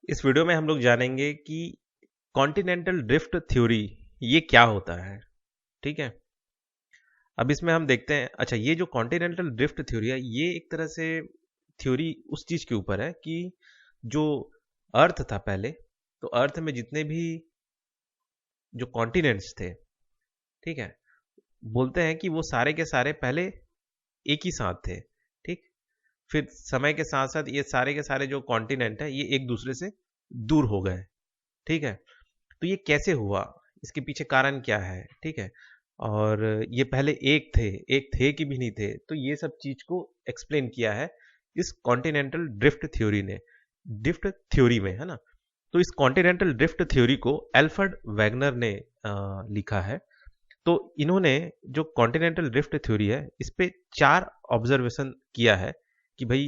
इस वीडियो में हम लोग जानेंगे कि कॉन्टिनेंटल ड्रिफ्ट थ्योरी ये क्या होता है। ठीक है। अब इसमें हम देखते हैं, अच्छा, ये जो कॉन्टिनेंटल ड्रिफ्ट थ्योरी है ये एक तरह से थ्योरी उस चीज के ऊपर है कि जो अर्थ था पहले, तो अर्थ में जितने भी जो कॉन्टिनेंट्स थे, ठीक है, बोलते हैं कि वो सारे के सारे पहले एक ही साथ थे। ठीक। फिर समय के साथ साथ ये सारे के सारे जो कॉन्टिनेंट है ये एक दूसरे से दूर हो गए। ठीक है। तो ये कैसे हुआ, इसके पीछे कारण क्या है, ठीक है, और ये पहले एक थे कि भी नहीं थे, तो ये सब चीज को एक्सप्लेन किया है इस कॉन्टिनेंटल ड्रिफ्ट थ्योरी ने, ड्रिफ्ट थ्योरी में, है ना। तो इस कॉन्टिनेंटल ड्रिफ्ट थ्योरी को एल्फ्रेड वैगनर ने लिखा है। तो इन्होंने जो कॉन्टिनेंटल ड्रिफ्ट थ्योरी है इस पे 4 ऑब्जर्वेशन किया है कि भाई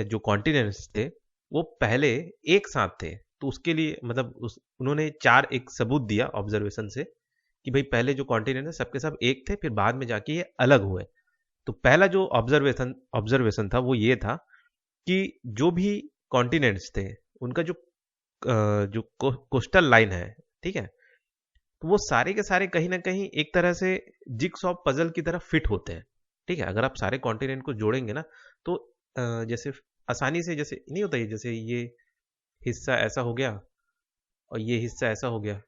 जो कॉन्टिनेंट्स थे वो पहले एक साथ थे। तो उसके लिए मतलब उन्होंने 4 एक सबूत दिया ऑब्जर्वेशन से कि भाई पहले जो कॉन्टिनेंट है सबके सब एक थे, फिर बाद में जाके ये अलग हुए। तो पहला जो ऑब्जर्वेशन था वो ये था कि जो भी कॉन्टिनेंट्स थे उनका जो कोस्टल लाइन है, ठीक है, तो वो सारे के सारे कहीं ना कहीं एक तरह से जिक्स ऑफ पजल की तरह फिट होते हैं। ठीक है। अगर आप सारे कॉन्टिनेंट को जोड़ेंगे ना तो जैसे आसानी से, जैसे नहीं होता है, जैसे ये हिस्सा ऐसा हो गया और ये हिस्सा ऐसा हो गया।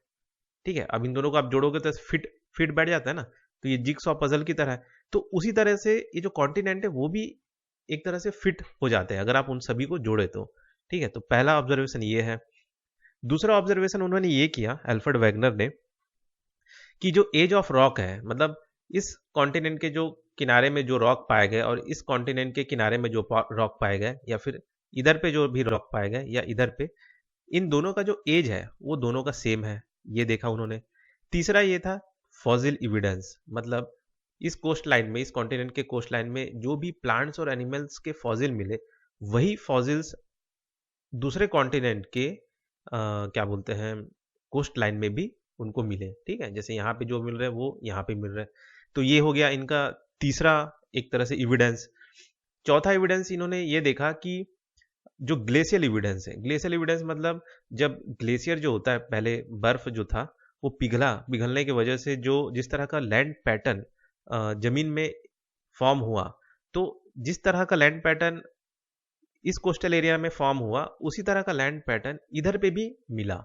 ठीक है। अब इन दोनों को आप जोड़ोगे तो फिट फिट बैठ जाता है ना। तो ये जिक्स ऑफ पजल की तरह है। तो उसी तरह से ये जो कॉन्टिनेंट है वो भी एक तरह से फिट हो जाते हैं अगर आप उन सभी को जोड़े तो। ठीक है। तो पहला ऑब्जर्वेशन ये है। दूसरा ऑब्जर्वेशन उन्होंने ये किया, अल्फ्रेड वैगनर ने, कि जो एज ऑफ रॉक है, मतलब इस कॉन्टिनेंट के जो किनारे में जो रॉक पाए गए और इस कॉन्टिनेंट के किनारे में जो रॉक पाए गए, या फिर इधर पे जो भी रॉक पाए गए या इधर पे, इन दोनों का जो एज है वो दोनों का सेम है, ये देखा उन्होंने। तीसरा ये था फॉसिल इविडेंस, मतलब इस कोस्ट लाइन में, इस कॉन्टिनेंट के कोस्ट लाइन में जो भी प्लांट्स और एनिमल्स के फॉसिल मिले, वही फॉसिल्स दूसरे कॉन्टिनेंट के क्या बोलते हैं, कोस्ट लाइन में भी उनको मिले। ठीक है। जैसे यहाँ पे जो मिल रहे हैं वो यहाँ पे मिल रहे हैं। तो ये हो गया इनका तीसरा एक तरह से इविडेंस। चौथा एविडेंस इन्होंने ये देखा कि जो ग्लेशियल एविडेंस है, ग्लेशियल एविडेंस मतलब जब ग्लेशियर जो होता है, पहले बर्फ जो था वो पिघलने की वजह से जो जिस तरह का लैंड पैटर्न जमीन में फॉर्म हुआ, तो जिस तरह का लैंड पैटर्न इस कोस्टल एरिया में फॉर्म हुआ उसी तरह का लैंड पैटर्न इधर पे भी मिला।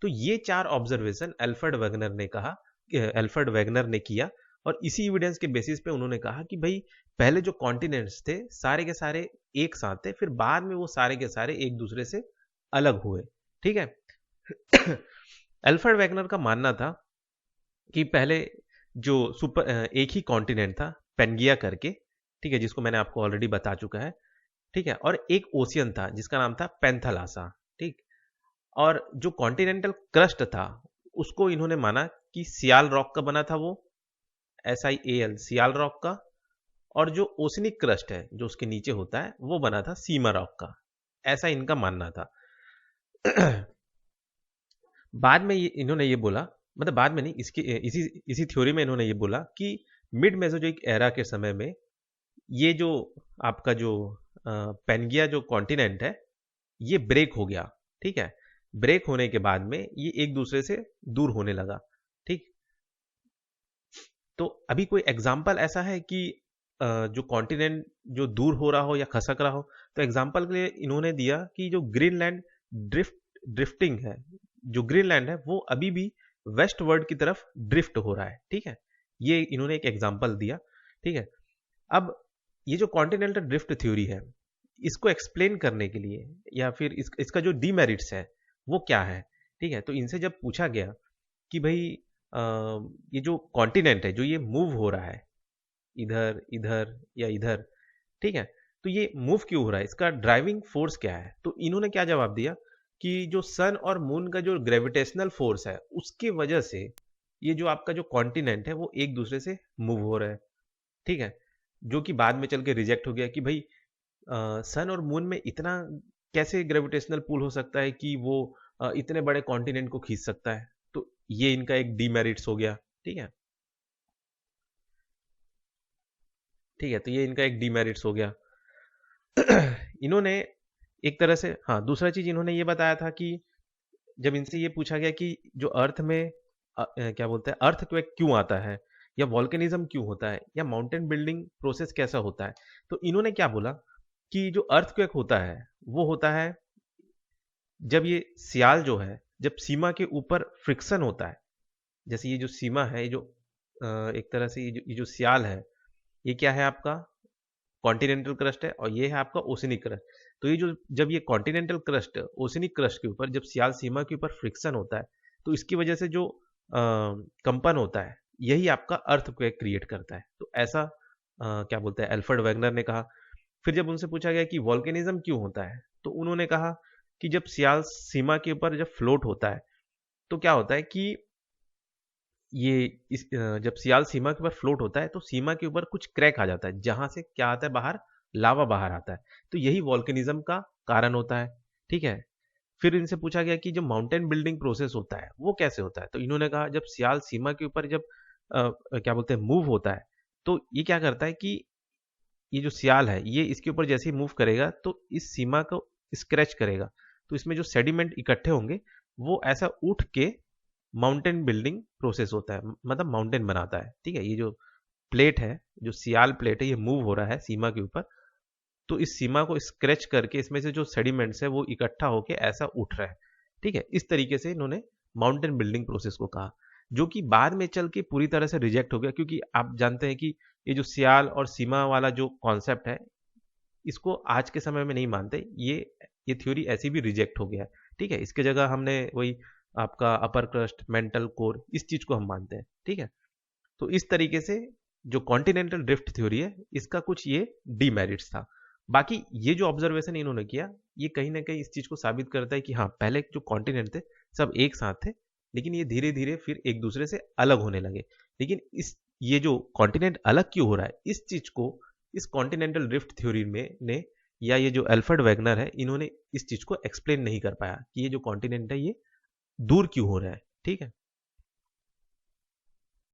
तो ये 4 ऑब्जर्वेशन अल्फ्रेड वैगनर ने किया, और इसी एविडेंस के बेसिस पे उन्होंने कहा कि भाई पहले जो कॉन्टिनेंट्स थे सारे के सारे एक साथ थे, फिर बाद में वो सारे के सारे एक दूसरे से अलग हुए। ठीक है। अल्फ्रेड वैगनर का मानना था कि पहले जो एक ही कॉन्टिनेंट था, पेंगिया करके, ठीक है, जिसको मैंने आपको ऑलरेडी बता चुका है। ठीक है। और एक ओशियन था जिसका नाम था पेंथलासा। ठीक। और जो कॉन्टिनेंटल क्रस्ट था उसको इन्होंने माना कि सियाल रॉक का बना था, वो SIAL, सियाल रॉक का। और जो ओशनिक क्रस्ट है जो उसके नीचे होता है वो बना था सीमा रॉक का। ऐसा इनका मानना था। बाद में इन्होंने ये बोला, मतलब बाद में नहीं, इसकी इसी इसी थ्योरी में इन्होंने ये बोला कि मिड मेसोजोइक एरा के समय में ये जो आपका जो पेंगिया जो कॉन्टिनेंट है ये ब्रेक हो गया। ठीक है। ब्रेक होने के बाद में ये एक दूसरे से दूर होने लगा। ठीक। तो अभी कोई एग्जाम्पल ऐसा है कि जो कॉन्टिनेंट जो दूर हो रहा हो या खसक रहा हो, तो एग्जाम्पल के लिए इन्होंने दिया कि जो ग्रीनलैंड ड्रिफ्टिंग है, जो ग्रीनलैंड है वो अभी भी वेस्ट वर्ल्ड की तरफ ड्रिफ्ट हो रहा है। ठीक है। ये इन्होंने एक एग्जाम्पल दिया। ठीक है। अब ये जो कॉन्टिनेंटल ड्रिफ्ट थ्योरी है इसको एक्सप्लेन करने के लिए, या फिर इसका जो डीमेरिट्स है वो क्या है, ठीक है, तो इनसे जब पूछा गया कि भाई अ, ये जो कॉन्टिनेंट है जो ये मूव हो रहा है इधर इधर या इधर, ठीक है, तो ये मूव क्यों हो रहा है, इसका ड्राइविंग फोर्स क्या है, तो इन्होंने क्या जवाब दिया कि जो सन और मून का जो ग्रेविटेशनल फोर्स है उसकी वजह से ये जो आपका जो कॉन्टिनेंट है वो एक दूसरे से मूव हो रहा है। ठीक है। जो कि बाद में चल के रिजेक्ट हो गया कि भाई सन और मून में इतना कैसे ग्रेविटेशनल पुल हो सकता है कि वो इतने बड़े कॉन्टिनेंट को खींच सकता है। तो ये इनका एक डीमेरिट्स हो गया। ठीक है। ठीक है। तो ये इनका एक डीमेरिट्स हो गया। इन्होंने एक तरह से हाँ, दूसरा चीज इन्होंने ये बताया था कि जब इनसे ये पूछा गया कि जो अर्थ में क्या बोलते हैं अर्थक्वेक क्यों आता है, या वॉल्केनिज्म क्यों होता है, या माउंटेन बिल्डिंग प्रोसेस कैसा होता है, तो इन्होंने क्या बोला कि जो अर्थक्वेक होता है वो होता है जब ये सियाल जो है, जब सीमा के ऊपर फ्रिक्शन होता है। जैसे ये जो सीमा है, ये जो एक तरह से ये जो सियाल है, ये क्या है आपका कॉन्टिनेंटल क्रस्ट है, और ये है आपका ओशनिक क्रस्ट। तो ये जो जब ये कॉन्टिनेंटल क्रस्ट ओशनिक क्रस्ट के ऊपर जब सियाल सीमा के ऊपर फ्रिक्शन होता है, तो इसकी वजह से जो कंपन होता है, यही आपका अर्थक्वेक क्रिएट करता है। तो ऐसा क्या बोलते हैं एल्फ्रेड वैगनर ने कहा। फिर जब उनसे पूछा गया कि वॉल्केनिज्म क्यों होता है, तो उन्होंने कहा कि जब सियाल सीमा के ऊपर जब फ्लोट होता है, तो क्या होता है कि ये जब सियाल सीमा के ऊपर फ्लोट होता है, तो सीमा के ऊपर कुछ क्रैक आ जाता है, जहां से क्या आता है बाहर, लावा बाहर आता है। तो यही वॉल्केनिज्म का कारण होता है। ठीक है। फिर इनसे पूछा गया कि जो माउंटेन बिल्डिंग प्रोसेस होता है वो कैसे होता है, तो इन्होंने कहा जब सियाल सीमा के ऊपर जब क्या बोलते हैं मूव होता है, तो ये क्या करता है कि ये जो सियाल है ये इसके ऊपर जैसे ही मूव करेगा तो इस सीमा को स्क्रैच करेगा, तो इसमें जो सेडिमेंट इकट्ठे होंगे वो ऐसा उठ के माउंटेन बिल्डिंग प्रोसेस होता है, मतलब माउंटेन बनाता है। ठीक है। ये जो प्लेट है, जो सियाल प्लेट है, ये मूव हो रहा है सीमा के ऊपर, तो इस सीमा को स्क्रैच करके इसमें से जो सेडिमेंट्स है वो इकट्ठा होके ऐसा उठ रहा है। ठीक है। इस तरीके से इन्होंने माउंटेन बिल्डिंग प्रोसेस को कहा, जो कि बाद में चल के पूरी तरह से रिजेक्ट हो गया, क्योंकि आप जानते हैं कि ये जो सियाल और सीमा वाला जो कॉन्सेप्ट है, इसको आज के समय में नहीं मानते। ये थ्योरी ऐसी भी रिजेक्ट हो गया है। ठीक है। इसके जगह हमने वही आपका अपर क्रस्ट मेंटल कोर, इस चीज को हम मानते हैं। ठीक है। तो इस तरीके से जो कॉन्टिनेंटल ड्रिफ्ट थ्योरी है, इसका कुछ ये डीमेरिट्स था। बाकी ये जो ऑब्जर्वेशन इन्होंने किया, ये कहीं ना कहीं इस चीज को साबित करता है कि हाँ, पहले जो कॉन्टिनेंट थे सब एक साथ थे, लेकिन ये धीरे धीरे फिर एक दूसरे से अलग होने लगे। लेकिन इस ये जो कॉन्टिनेंट अलग क्यों हो रहा है, इस चीज को इस कॉन्टिनेंटल ड्रिफ्ट थ्योरी में ने या ये जो एल्फ्रेड वैगनर है, इन्होंने इस चीज को एक्सप्लेन नहीं कर पाया कि ये जो कॉन्टिनेंट है ये दूर क्यों हो रहा है। ठीक है।